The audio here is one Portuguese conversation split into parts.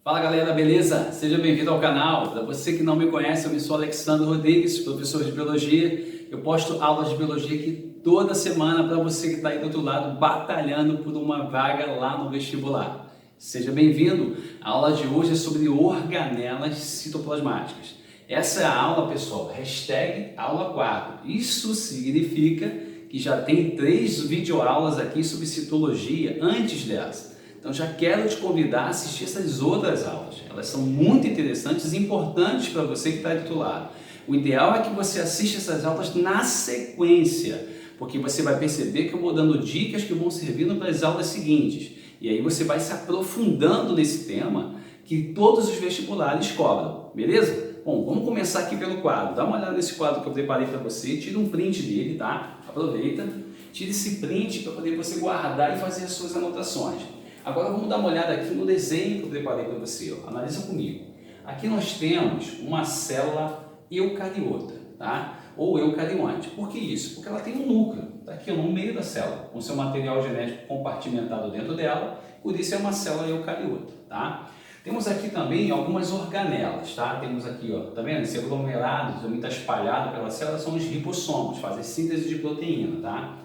Fala galera, beleza? Seja bem-vindo ao canal. Para você que não me conhece, eu sou Alexandre Rodrigues, professor de Biologia. Eu posto aulas de Biologia aqui toda semana para você que está aí do outro lado batalhando por uma vaga lá no vestibular. Seja bem-vindo. A aula de hoje é sobre organelas citoplasmáticas. Essa é a aula, pessoal, #aula 4. Isso significa que já tem 3 videoaulas aqui sobre citologia antes dessa. Então já quero te convidar a assistir essas outras aulas. Elas são muito interessantes e importantes para você que está do outro lado. O ideal é que você assista essas aulas na sequência, porque você vai perceber que eu vou dando dicas que vão servindo para as aulas seguintes. E aí você vai se aprofundando nesse tema que todos os vestibulares cobram, beleza? Bom, vamos começar aqui pelo quadro. Dá uma olhada nesse quadro que eu preparei para você, tira um print dele, tá? Aproveita, tira esse print para poder você guardar e fazer as suas anotações. Agora vamos dar uma olhada aqui no desenho que eu preparei para você, ó. Analisa comigo. Aqui nós temos uma célula eucariota, tá? Ou eucarionte. Por que isso? Porque ela tem um núcleo, tá aqui no meio da célula, com seu material genético compartimentado dentro dela, por isso é uma célula eucariota, tá? Temos aqui também algumas organelas, tá? Temos aqui, ó, tá vendo? Esse aglomerado também está espalhado pela célula, são os ribossomos, fazem síntese de proteína, tá?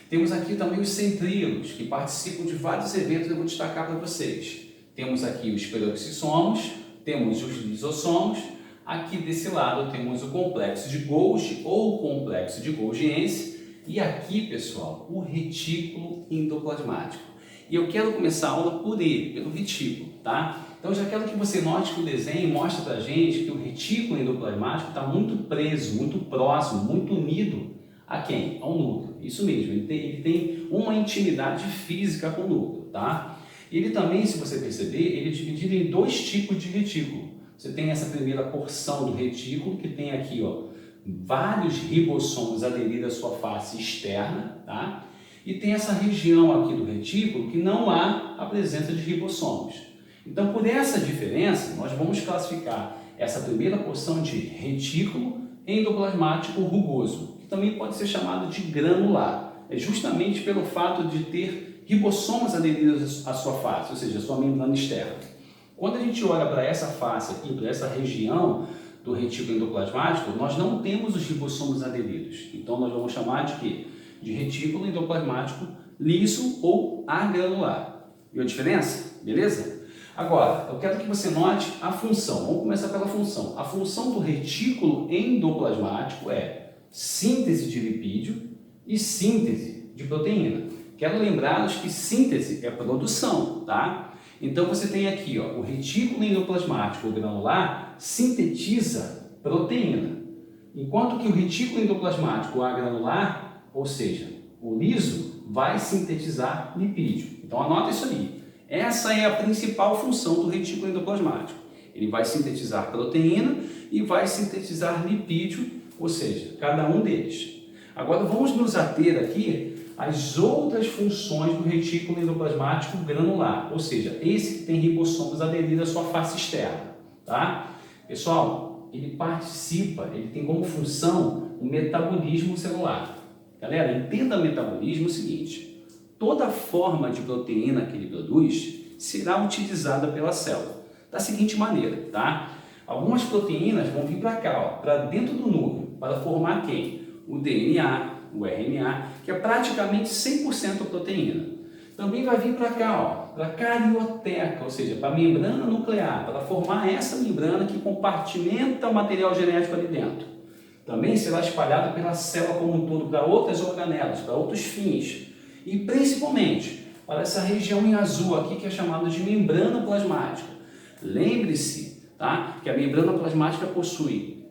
Temos aqui também os centríolos, que participam de vários eventos que eu vou destacar para vocês. Temos aqui os peroxissomos, temos os lisossomos, aqui desse lado temos o complexo de Golgi ou complexo de Golgiense e aqui, pessoal, o retículo endoplasmático. E eu quero começar a aula por ele, pelo retículo, tá? Então já quero que você note que o desenho mostra para a gente que o retículo endoplasmático está muito preso, muito próximo, muito unido a quem? Ao núcleo. Isso mesmo, ele tem uma intimidade física com o núcleo, tá? Ele também, se você perceber, ele é dividido em 2 tipos de retículo. Você tem essa primeira porção do retículo, que tem aqui, ó, vários ribossomos aderidos à sua face externa, tá? E tem essa região aqui do retículo que não há a presença de ribossomos. Então, por essa diferença, nós vamos classificar essa primeira porção de retículo endoplasmático rugoso, que também pode ser chamado de granular. É justamente pelo fato de ter ribossomos aderidos à sua face, ou seja, à sua membrana externa. Quando a gente olha para essa face aqui, para essa região do retículo endoplasmático, nós não temos os ribossomos aderidos. Então nós vamos chamar de quê? De retículo endoplasmático liso ou agranular. Viu a diferença? Beleza? Agora, eu quero que você note a função. Vamos começar pela função. A função do retículo endoplasmático é síntese de lipídio e síntese de proteína. Quero lembrá-los que síntese é produção, tá? Então você tem aqui, ó, o retículo endoplasmático granular sintetiza proteína, enquanto que o retículo endoplasmático agranular, ou seja, o liso, vai sintetizar lipídio. Então anota isso aí. Essa é a principal função do retículo endoplasmático. Ele vai sintetizar proteína e vai sintetizar lipídio, ou seja, cada um deles. Agora vamos nos ater aqui às outras funções do retículo endoplasmático granular, ou seja, esse que tem ribossomos aderidos à sua face externa, tá? Pessoal, ele participa, ele tem como função o metabolismo celular. Galera, entenda o metabolismo o seguinte: toda forma de proteína que ele produz será utilizada pela célula da seguinte maneira, tá? Algumas proteínas vão vir para cá, para dentro do núcleo, para formar quem? O DNA, o RNA, que é praticamente 100% proteína. Também vai vir para cá, para a carioteca, ou seja, para a membrana nuclear, para formar essa membrana que compartimenta o material genético ali dentro. Também será espalhado pela célula como um todo para outras organelas, para outros fins. E principalmente para essa região em azul aqui que é chamada de membrana plasmática. Lembre-se, tá, que a membrana plasmática possui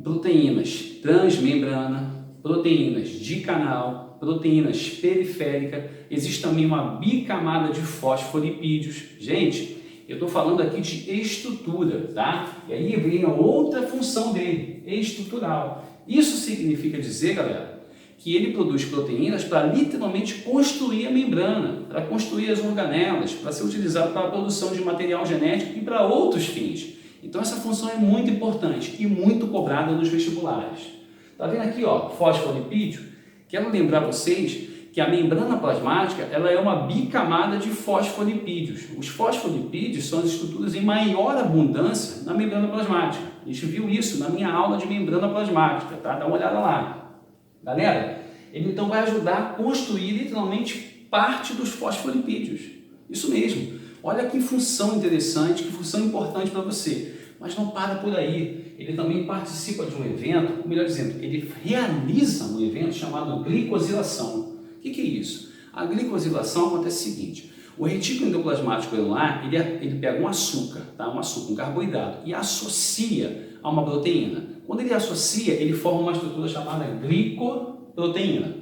proteínas transmembrana, proteínas de canal, proteínas periféricas, existe também uma bicamada de fosfolipídios. Gente, eu estou falando aqui de estrutura, tá? E aí vem a outra função dele, estrutural. Isso significa dizer, galera, que ele produz proteínas para literalmente construir a membrana, para construir as organelas, para ser utilizado para a produção de material genético e para outros fins. Então essa função é muito importante e muito cobrada nos vestibulares. Tá vendo aqui, ó, fosfolipídio? Quero lembrar vocês que a membrana plasmática ela é uma bicamada de fosfolipídios. Os fosfolipídios são as estruturas em maior abundância na membrana plasmática. A gente viu isso na minha aula de membrana plasmática, tá? Dá uma olhada lá. Galera, ele então vai ajudar a construir literalmente parte dos fosfolipídios. Isso mesmo. Olha que função interessante, que função importante para você. Mas não para por aí. Ele também participa de um evento, ou melhor dizendo, ele realiza um evento chamado glicosilação. O que é isso? A glicosilação acontece o seguinte: o retículo endoplasmático granular, ele pega um açúcar, tá? Um carboidrato, e associa a uma proteína. Quando ele associa, ele forma uma estrutura chamada glicoproteína.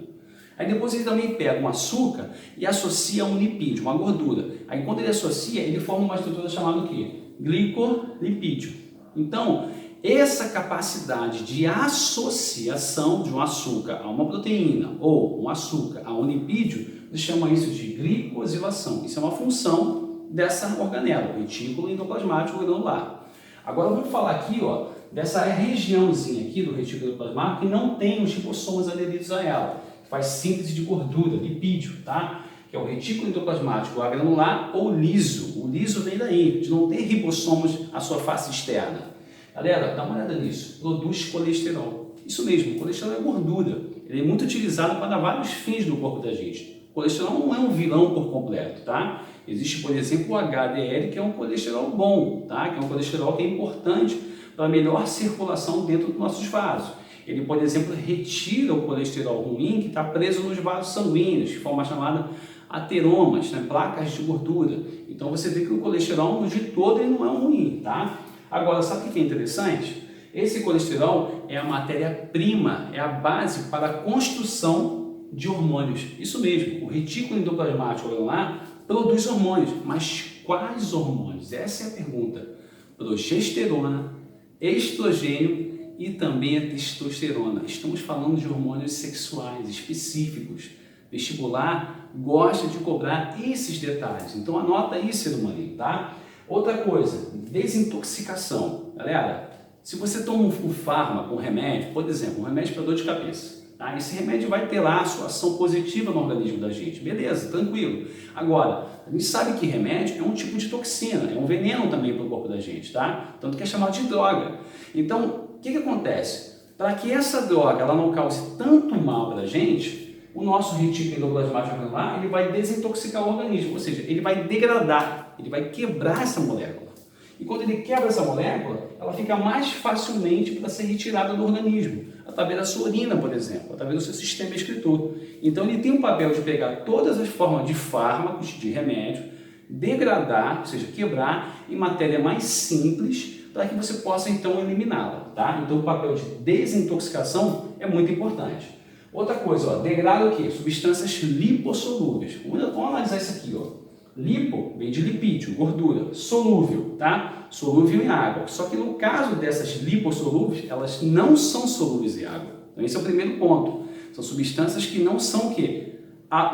Aí depois ele também pega um açúcar e associa a um lipídio, uma gordura. Aí quando ele associa, ele forma uma estrutura chamada o quê? Glicolipídio. Então, essa capacidade de associação de um açúcar a uma proteína ou um açúcar a um lipídio, se chama isso de glicosilação. Isso é uma função dessa organela, o retículo endoplasmático granular. Agora vamos falar aqui, ó, dessa regiãozinha aqui do retículo endoplasmático que não tem os ribossomos aderidos a ela, que faz síntese de gordura, lipídio, tá? Que é o retículo endoplasmático granular ou liso. O liso vem daí, de não ter ribossomos à sua face externa. Galera, dá uma olhada nisso. Produz colesterol. Isso mesmo, o colesterol é gordura. Ele é muito utilizado para vários fins no corpo da gente. O colesterol não é um vilão por completo, tá? Existe, por exemplo, o HDL, que é um colesterol bom, tá? Que é um colesterol que é importante para a melhor circulação dentro dos nossos vasos. Ele, por exemplo, retira o colesterol ruim que está preso nos vasos sanguíneos, de forma chamada ateromas, né? Placas de gordura. Então você vê que o colesterol, no dia todo, ele não é ruim, tá? Agora, sabe o que é interessante? Esse colesterol é a matéria-prima, é a base para a construção de hormônios. Isso mesmo, o retículo endoplasmático granular produz hormônios, mas quais hormônios? Essa é a pergunta. Progesterona, estrogênio e também a testosterona. Estamos falando de hormônios sexuais específicos. Vestibular gosta de cobrar esses detalhes. Então anota aí, ser humano, tá? Outra coisa, desintoxicação. Galera, se você toma um fármaco, um remédio, por exemplo, um remédio para dor de cabeça, tá? Esse remédio vai ter lá a sua ação positiva no organismo da gente, beleza, tranquilo. Agora, a gente sabe que remédio é um tipo de toxina, é um veneno também para o corpo da gente, tá? Tanto que é chamado de droga. Então, o que acontece? Para que essa droga ela não cause tanto mal para a gente, o nosso retículo endoplasmático granular ele vai desintoxicar o organismo, ou seja, ele vai degradar, ele vai quebrar essa molécula. E quando ele quebra essa molécula, ela fica mais facilmente para ser retirada do organismo, através da sua urina, por exemplo, através do seu sistema excretor. Então ele tem o papel de pegar todas as formas de fármacos, de remédio, degradar, ou seja, quebrar em matéria mais simples, para que você possa então eliminá-la, tá? Então o papel de desintoxicação é muito importante. Outra coisa, ó, degrada o quê? Substâncias lipossolúveis. Vamos analisar isso aqui, ó. Lipo vem de lipídio, gordura, solúvel, tá? Solúvel em água. Só que no caso dessas lipossolúveis, elas não são solúveis em água. Então esse é o primeiro ponto. São substâncias que não são o quê?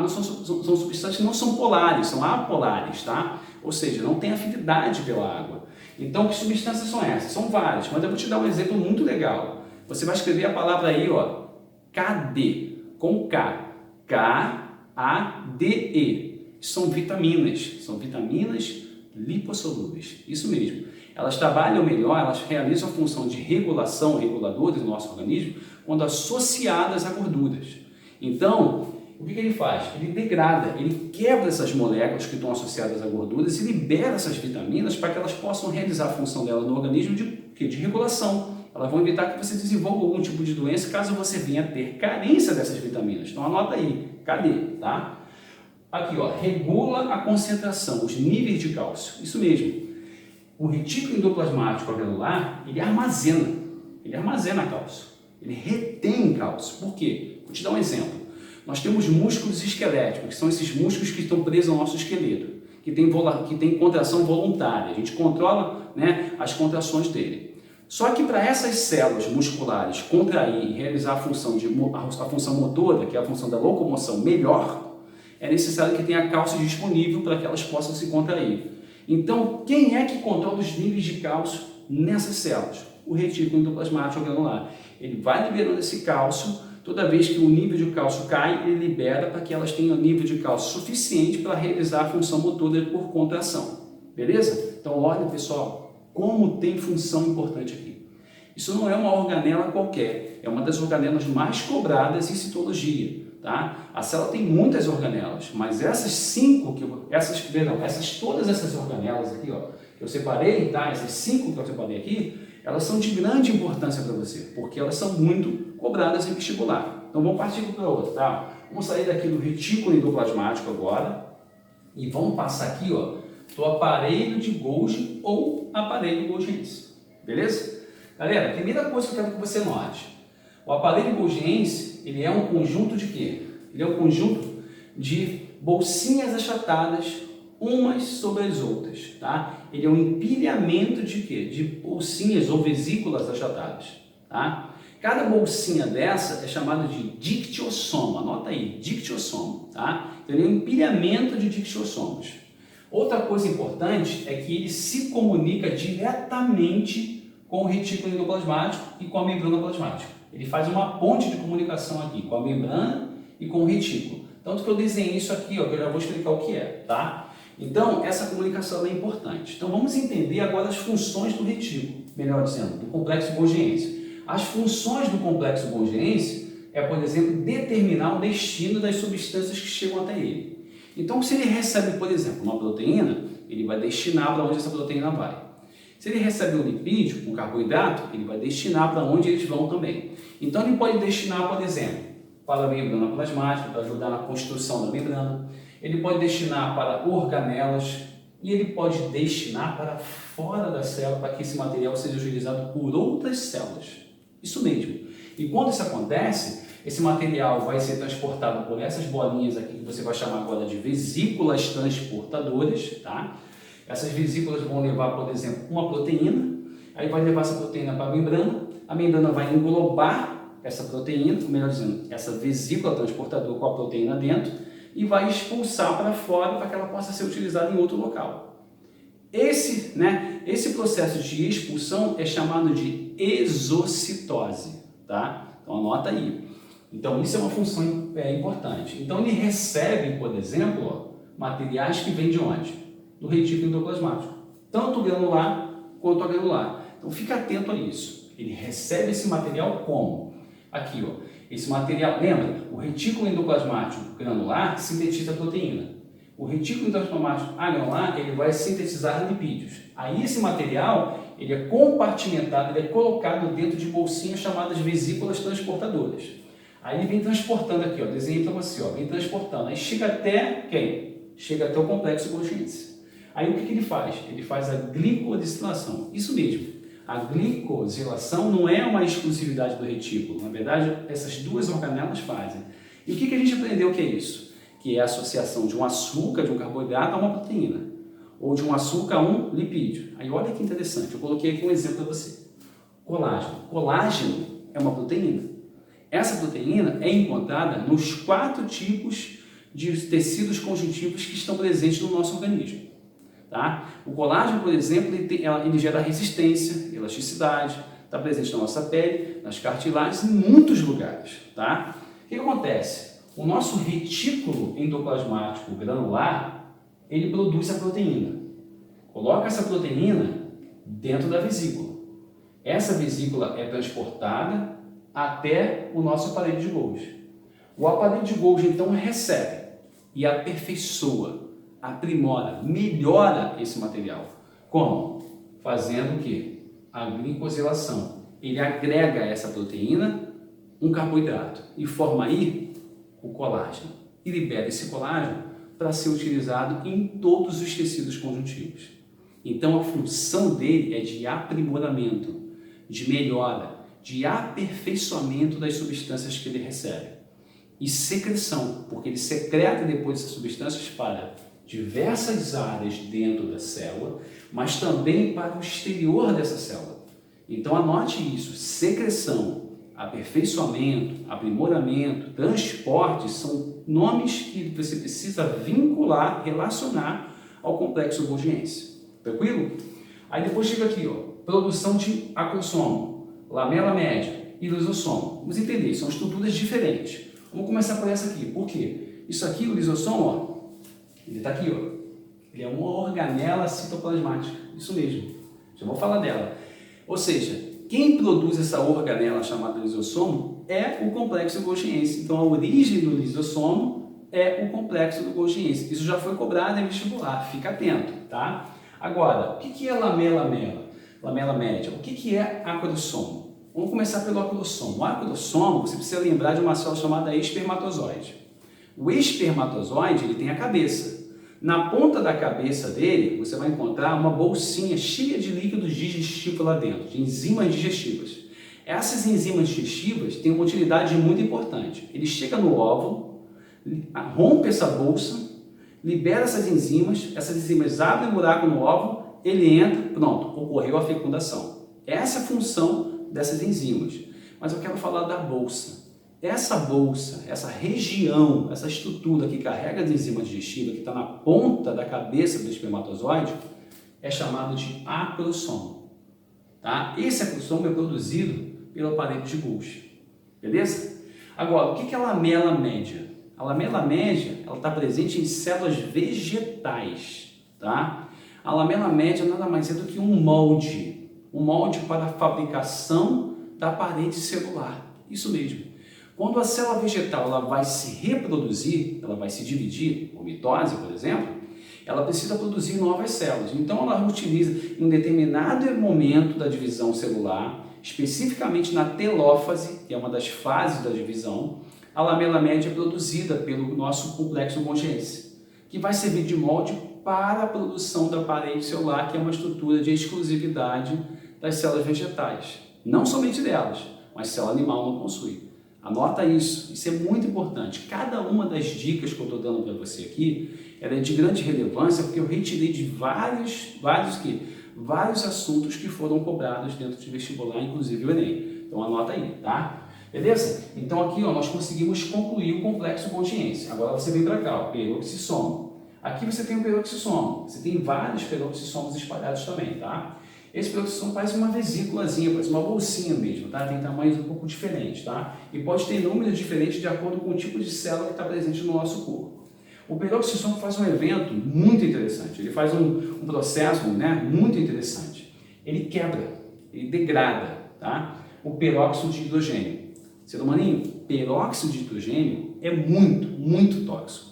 São substâncias que não são polares, são apolares, tá? Ou seja, não tem afinidade pela água. Então que substâncias são essas? São várias, mas eu vou te dar um exemplo muito legal. Você vai escrever a palavra aí, ó, KD, com K, K-A-D-E. São vitaminas lipossolúveis, isso mesmo. Elas trabalham melhor, elas realizam a função de regulação, reguladora do nosso organismo, quando associadas a gorduras. Então, o que ele faz? Ele degrada, ele quebra essas moléculas que estão associadas a gorduras e libera essas vitaminas para que elas possam realizar a função dela no organismo de regulação. Elas vão evitar que você desenvolva algum tipo de doença caso você venha a ter carência dessas vitaminas. Então anota aí, cadê? Tá? Aqui, ó, regula a concentração, os níveis de cálcio. Isso mesmo. O retículo endoplasmático granular, ele armazena cálcio. Ele retém cálcio. Por quê? Vou te dar um exemplo. Nós temos músculos esqueléticos, que são esses músculos que estão presos ao nosso esqueleto, que tem contração voluntária. A gente controla, né, as contrações dele. Só que para essas células musculares contrair e realizar a função motora, que é a função da locomoção melhor, é necessário que tenha cálcio disponível para que elas possam se contrair. Então, quem é que controla os níveis de cálcio nessas células? O retículo endoplasmático granular. Ele vai liberando esse cálcio Toda vez que o nível de cálcio cai, ele libera para que elas tenham nível de cálcio suficiente para realizar a função motora por contração. Beleza? Então, olha, pessoal, como tem função importante aqui. Isso não é uma organela qualquer, é uma das organelas mais cobradas em citologia. Tá? A célula tem muitas organelas, mas todas essas organelas aqui, ó, que eu separei, tá? Essas 5 que eu separei aqui, elas são de grande importância para você, porque elas são muito cobradas em vestibular. Então vamos partir para outra, tá? Vamos sair daqui do retículo endoplasmático agora e vamos passar aqui, ó, do aparelho de Golgi ou aparelho golgiense, beleza? Galera, a primeira coisa que eu quero que você note, o aparelho golgiense, ele é um conjunto de quê? Ele é um conjunto de bolsinhas achatadas umas sobre as outras, tá? Ele é um empilhamento de quê? De bolsinhas ou vesículas achatadas, tá? Cada bolsinha dessa é chamada de dictiossoma, anota aí, dictiossoma, tá? Então ele é um empilhamento de dictiossomos. Outra coisa importante é que ele se comunica diretamente com o retículo endoplasmático e com a membrana plasmática. Ele faz uma ponte de comunicação aqui com a membrana e com o retículo. Tanto que eu desenhei isso aqui, ó, que eu já vou explicar o que é, tá? Então, essa comunicação é importante. Então, vamos entender agora as funções do retículo, melhor dizendo, do complexo golgiense. As funções do complexo golgiense é, por exemplo, determinar o destino das substâncias que chegam até ele. Então, se ele recebe, por exemplo, uma proteína, ele vai destinar para onde essa proteína vai. Se ele recebe um lipídio, um carboidrato, ele vai destinar para onde eles vão também. Então, ele pode destinar, por exemplo, para a membrana plasmática, para ajudar na construção da membrana. Ele pode destinar para organelas e ele pode destinar para fora da célula para que esse material seja utilizado por outras células. Isso mesmo. E quando isso acontece, esse material vai ser transportado por essas bolinhas aqui que você vai chamar agora de vesículas transportadoras, tá? Essas vesículas vão levar, por exemplo, uma proteína, aí vai levar essa proteína para a membrana vai englobar essa proteína, ou melhor dizendo, essa vesícula transportadora com a proteína dentro, e vai expulsar para fora para que ela possa ser utilizada em outro local. Esse processo de expulsão é chamado de exocitose, tá? Então anota aí. Então isso é uma função importante. Então ele recebe, por exemplo, ó, materiais que vêm de onde? Do retículo endoplasmático, tanto granular quanto agranular. Então fica atento a isso. Ele recebe esse material como? Aqui, ó. Esse material, lembra? O retículo endoplasmático granular sintetiza proteína. O retículo endoplasmático agranular, ele vai sintetizar lipídios. Aí esse material, ele é compartimentado, ele é colocado dentro de bolsinhas chamadas vesículas transportadoras. Aí ele vem transportando aqui, ó, desenhei para você, ó, vem transportando. Aí chega até quem? Chega até o complexo golgiense. Aí o que ele faz? Ele faz a glicosilação. Isso mesmo. A glicosilação não é uma exclusividade do retículo. Na verdade, essas duas organelas fazem. E o que a gente aprendeu que é isso? Que é a associação de um açúcar, de um carboidrato a uma proteína. Ou de um açúcar a um lipídio. Aí olha que interessante. Eu coloquei aqui um exemplo para você. Colágeno. Colágeno é uma proteína. Essa proteína é encontrada nos 4 tipos de tecidos conjuntivos que estão presentes no nosso organismo. Tá? O colágeno, por exemplo, ele gera resistência, elasticidade, está presente na nossa pele, nas cartilagens, em muitos lugares. Tá? O que acontece? O nosso retículo endoplasmático granular, ele produz a proteína. Coloca essa proteína dentro da vesícula. Essa vesícula é transportada até o nosso aparelho de Golgi. O aparelho de Golgi, então, recebe e aperfeiçoa, aprimora, melhora esse material. Como? Fazendo o quê? A glicosilação. Ele agrega a essa proteína um carboidrato e forma aí o colágeno. E libera esse colágeno para ser utilizado em todos os tecidos conjuntivos. Então a função dele é de aprimoramento, de melhora, de aperfeiçoamento das substâncias que ele recebe. E secreção, porque ele secreta depois essas substâncias para diversas áreas dentro da célula, mas também para o exterior dessa célula. Então anote isso, secreção, aperfeiçoamento, aprimoramento, transporte são nomes que você precisa vincular, relacionar ao complexo golgiense. Tranquilo? Aí depois chega aqui, ó, produção de acrossomo, lamela média, e lisossomo. Vamos entender, são estruturas diferentes. Vamos começar por essa aqui. Por quê? Isso aqui, o lisossomo, ó, ele está aqui, ó. Ele é uma organela citoplasmática. Isso mesmo. Já vou falar dela. Ou seja, quem produz essa organela chamada lisossomo é o complexo golgiense. Então, a origem do lisossomo é o complexo do golgiense. Isso já foi cobrado em vestibular. Fica atento, tá? Agora, o que é lamela média? O que é acrossomo? Vamos começar pelo acrossomo. O acrossomo, você precisa lembrar de uma célula chamada espermatozoide. O espermatozoide, ele tem a cabeça. Na ponta da cabeça dele, você vai encontrar uma bolsinha cheia de líquidos digestivos lá dentro, de enzimas digestivas. Essas enzimas digestivas têm uma utilidade muito importante. Ele chega no óvulo, rompe essa bolsa, libera essas enzimas abrem um buraco no óvulo, ele entra, pronto, ocorreu a fecundação. Essa é a função dessas enzimas. Mas eu quero falar da bolsa. Essa bolsa, essa região, essa estrutura que carrega as enzimas digestivas, que está na ponta da cabeça do espermatozoide, é chamado de acrossomo. Tá? Esse acrossomo é produzido pela parede de Golgi. Beleza? Agora, o que é a lamela média? A lamela média está presente em células vegetais. Tá? A lamela média nada mais é do que um molde para a fabricação da parede celular. Isso mesmo. Quando a célula vegetal ela vai se reproduzir, ela vai se dividir, por mitose, por exemplo, ela precisa produzir novas células. Então, ela utiliza em um determinado momento da divisão celular, especificamente na telófase, que é uma das fases da divisão, a lamela média é produzida pelo nosso complexo golgiense, que vai servir de molde para a produção da parede celular, que é uma estrutura de exclusividade das células vegetais. Não somente delas, mas célula animal não possui. Anota isso é muito importante. Cada uma das dicas que eu estou dando para você aqui, ela é de grande relevância, porque eu retirei de vários assuntos que foram cobrados dentro de vestibular, inclusive o Enem. Então anota aí, tá? Beleza? Então aqui ó, nós conseguimos concluir o complexo golgiense. Agora você vem para cá, o peroxissomo. Aqui você tem o peroxissomo. Você tem vários peroxissomos espalhados também, tá? Esse peroxissomo parece uma vesículazinha, parece uma bolsinha mesmo, tá? Tem tamanhos um pouco diferentes, tá? E pode ter números diferentes de acordo com o tipo de célula que está presente no nosso corpo. O peroxissomo faz um evento muito interessante, ele faz um processo, né, muito interessante. Ele quebra, ele degrada, tá? O peróxido de hidrogênio. Ser humaninho, peróxido de hidrogênio é muito tóxico.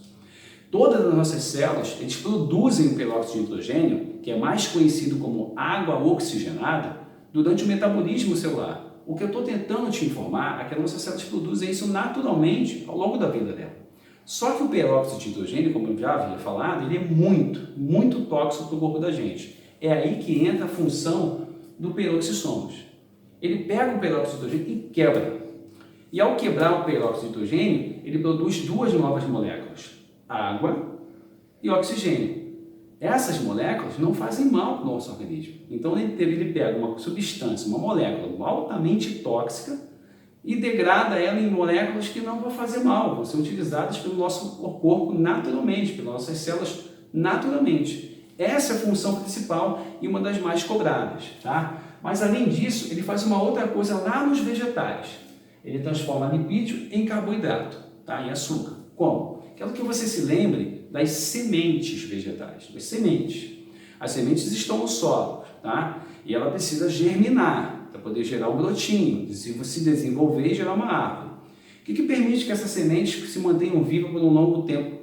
Todas as nossas células, eles produzem o peróxido de hidrogênio, que é mais conhecido como água oxigenada, durante o metabolismo celular. O que eu estou tentando te informar é que as nossas células produzem isso naturalmente ao longo da vida dela. Só que o peróxido de hidrogênio, como eu já havia falado, ele é muito tóxico para o corpo da gente. É aí que entra a função do peroxissomos. Ele pega o peróxido de hidrogênio e quebra. E ao quebrar o peróxido de hidrogênio, ele produz duas novas moléculas, água e oxigênio. Essas moléculas não fazem mal para o nosso organismo. Então ele pega uma substância, uma molécula altamente tóxica e degrada ela em moléculas que não vão fazer mal, vão ser utilizadas pelo nosso corpo naturalmente, pelas nossas células naturalmente. Essa é a função principal e uma das mais cobradas, tá? Mas além disso, ele faz uma outra coisa lá nos vegetais. Ele transforma lipídio em carboidrato, tá? Em açúcar. Como? Quero que você se lembre das sementes vegetais, das sementes. As sementes estão no solo, tá? E ela precisa germinar para poder gerar um brotinho, se desenvolver e gerar uma árvore. O que permite que essas sementes se mantenham vivas por um longo tempo?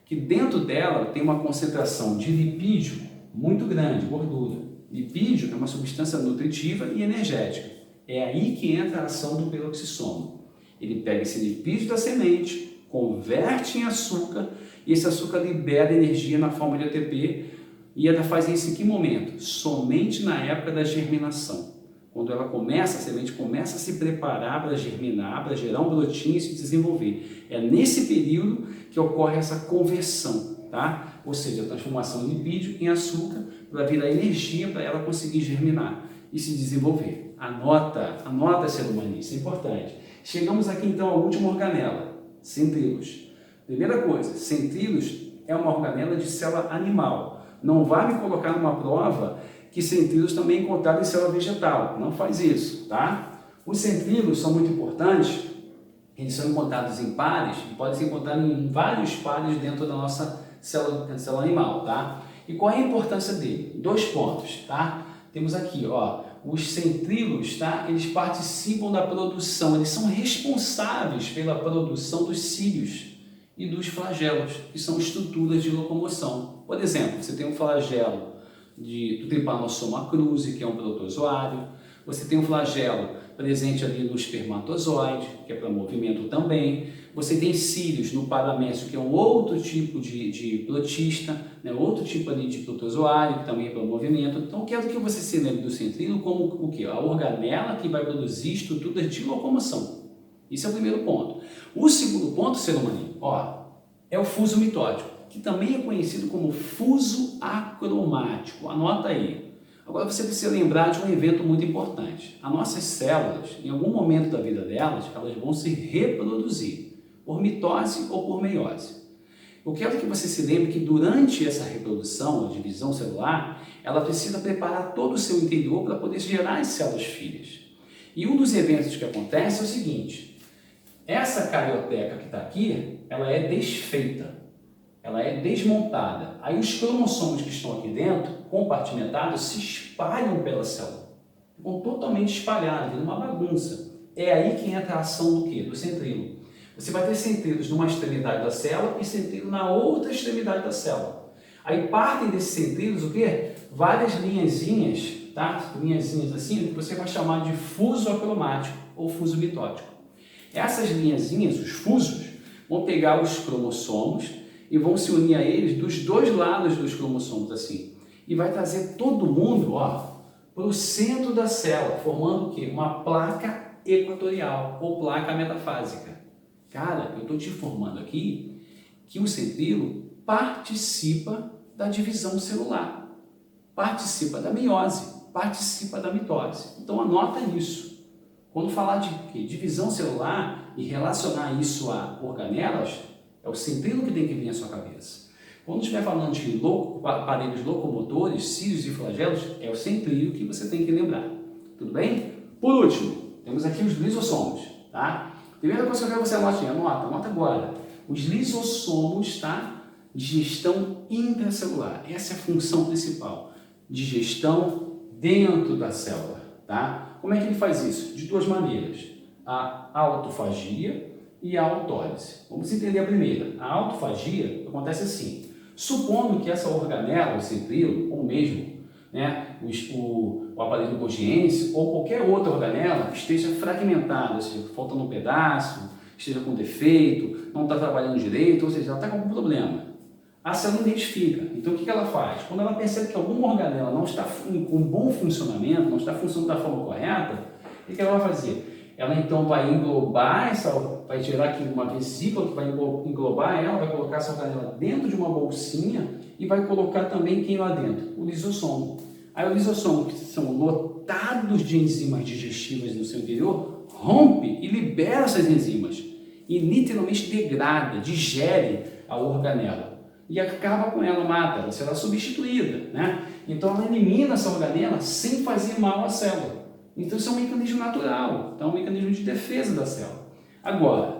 Que dentro dela tem uma concentração de lipídio muito grande, gordura. Lipídio é uma substância nutritiva e energética. É aí que entra a ação do peroxissomo. Ele pega esse lipídio da semente, converte em açúcar e esse açúcar libera energia na forma de ATP e ela faz isso em que momento? Somente na época da germinação. Quando ela começa, a semente começa a se preparar para germinar, para gerar um brotinho e se desenvolver. É nesse período que ocorre essa conversão, tá? Ou seja, a transformação de lipídio em açúcar para virar energia para ela conseguir germinar e se desenvolver. Anota, ser humano, isso é importante. Chegamos aqui então à última organela, centríolos. Primeira coisa, centríolos é uma organela de célula animal. Não vai me colocar numa prova que centríolos também é encontrado em célula vegetal. Não faz isso, tá? Os centríolos são muito importantes, eles são encontrados em pares e podem ser encontrados em vários pares dentro da nossa célula animal, tá? E qual é a importância dele? 2 pontos, tá? Temos aqui, ó, os centríolos, tá? Eles participam da produção, eles são responsáveis pela produção dos cílios e dos flagelos, que são estruturas de locomoção. Por exemplo, você tem um flagelo do Trypanosoma cruzi, que é um protozoário. Você tem um flagelo presente ali no espermatozoide, que é para movimento também. Você tem cílios no paramécio, que é um outro tipo de protista, né? Outro tipo ali de protozoário, que também é para movimento. Então, quero que você se lembre do centríolo como o quê? A organela que vai produzir estruturas de locomoção. Esse é o primeiro ponto. O segundo ponto, ser humano, ó, é o fuso mitótico, que também é conhecido como fuso acromático. Anota aí. Agora você precisa lembrar de um evento muito importante. As nossas células, em algum momento da vida delas, elas vão se reproduzir, por mitose ou por meiose. Eu quero que você se lembre que durante essa reprodução, a divisão celular, ela precisa preparar todo o seu interior para poder gerar as células filhas. E um dos eventos que acontece é o seguinte: essa carioteca que está aqui, ela é desfeita, ela é desmontada. Aí os cromossomos que estão aqui dentro, compartimentados, se espalham pela célula. Ficam totalmente espalhados, vira uma bagunça. É aí que entra a ação do quê? Do centríolo. Você vai ter centríolos numa extremidade da célula e centríolo na outra extremidade da célula. Aí partem desses centríolos o quê? Várias linhazinhas, tá? Linhazinhas assim, que você vai chamar de fuso acromático ou fuso mitótico. Essas linhazinhas, os fusos, vão pegar os cromossomos e vão se unir a eles dos 2 lados dos cromossomos, assim. E vai trazer todo mundo, ó, para o centro da célula, formando o quê? Uma placa equatorial ou placa metafásica. Cara, eu estou te informando aqui que o centríolo participa da divisão celular, participa da meiose, participa da mitose. Então anota isso. Quando falar de divisão celular e relacionar isso a organelas, é o centríolo que tem que vir à sua cabeça. Quando estiver falando de aparelhos locomotores, cílios e flagelos, é o centríolo que você tem que lembrar. Tudo bem? Por último, temos aqui os lisossomos, tá? Primeira coisa que eu quero que você anote, anota agora. Os lisossomos, tá? Digestão intracelular. Essa é a função principal. Digestão dentro da célula, tá? Como é que ele faz isso? De 2 maneiras. A autofagia e a autólise. Vamos entender a primeira. A autofagia acontece assim. Supondo que essa organela, o centríolo, ou mesmo, né, o aparelho Golgiense ou qualquer outra organela esteja fragmentada, ou seja, faltando um pedaço, esteja com defeito, não está trabalhando direito, ou seja, ela está com algum problema. A célula identifica. Então, o que ela faz? Quando ela percebe que alguma organela não está com bom funcionamento, não está funcionando da forma correta, o que ela vai fazer? Ela então vai englobar vai gerar aqui uma vesícula que vai englobar ela, vai colocar essa organela dentro de uma bolsinha e vai colocar também quem lá dentro? O lisossomo. Aí o lisossomo, que são lotados de enzimas digestivas no seu interior, rompe e libera essas enzimas e literalmente degrada, digere a organela e acaba com ela, mata ela, será substituída, né? Então ela elimina essa organela sem fazer mal à célula. Então isso é um mecanismo natural, então é um mecanismo de defesa da célula. Agora,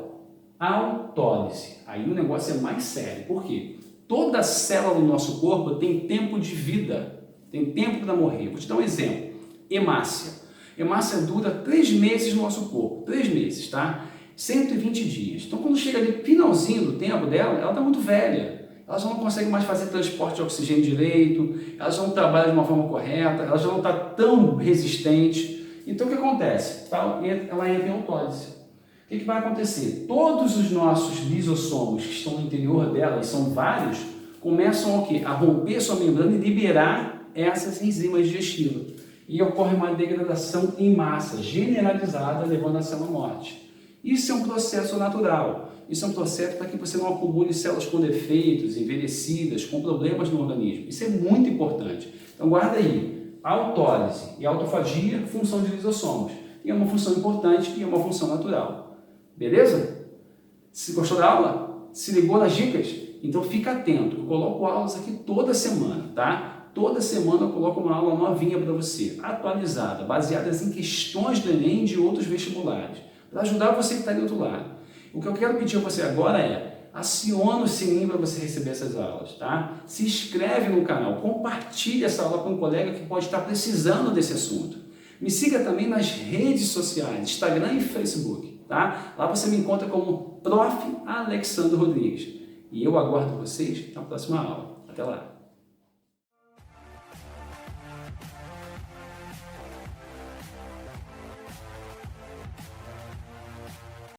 a autólise, aí o negócio é mais sério. Por quê? Toda célula do nosso corpo tem tempo de vida, tem tempo para morrer. Vou te dar um exemplo. Hemácia. Hemácia dura 3 meses no nosso corpo, 3 meses, tá? 120 dias. Então quando chega ali finalzinho do tempo dela, ela está muito velha. Ela já não consegue mais fazer transporte de oxigênio direito, ela já não trabalha de uma forma correta, ela já não está tão resistente. Então o que acontece? Ela entra em autólise. O que vai acontecer? Todos os nossos lisossomos que estão no interior dela, e são vários, começam a romper sua membrana e liberar essas enzimas digestivas. E ocorre uma degradação em massa, generalizada, levando à célula morte. Isso é um processo natural. Isso é um processo para que você não acumule células com defeitos, envelhecidas, com problemas no organismo. Isso é muito importante. Então guarda aí. Autólise e autofagia, função de lisossomos. E é uma função importante e é uma função natural. Beleza? Se gostou da aula? Se ligou nas dicas? Então fica atento. Eu coloco aulas aqui toda semana, tá? Toda semana eu coloco uma aula novinha para você, atualizada, baseada em questões do Enem e de outros vestibulares, para ajudar você que está do outro lado. O que eu quero pedir a você agora é, aciona o sininho para você receber essas aulas, tá? Se inscreve no canal, compartilhe essa aula com um colega que pode estar precisando desse assunto. Me siga também nas redes sociais, Instagram e Facebook, tá? Lá você me encontra como Prof. Alexandre Rodrigues. E eu aguardo vocês na próxima aula. Até lá!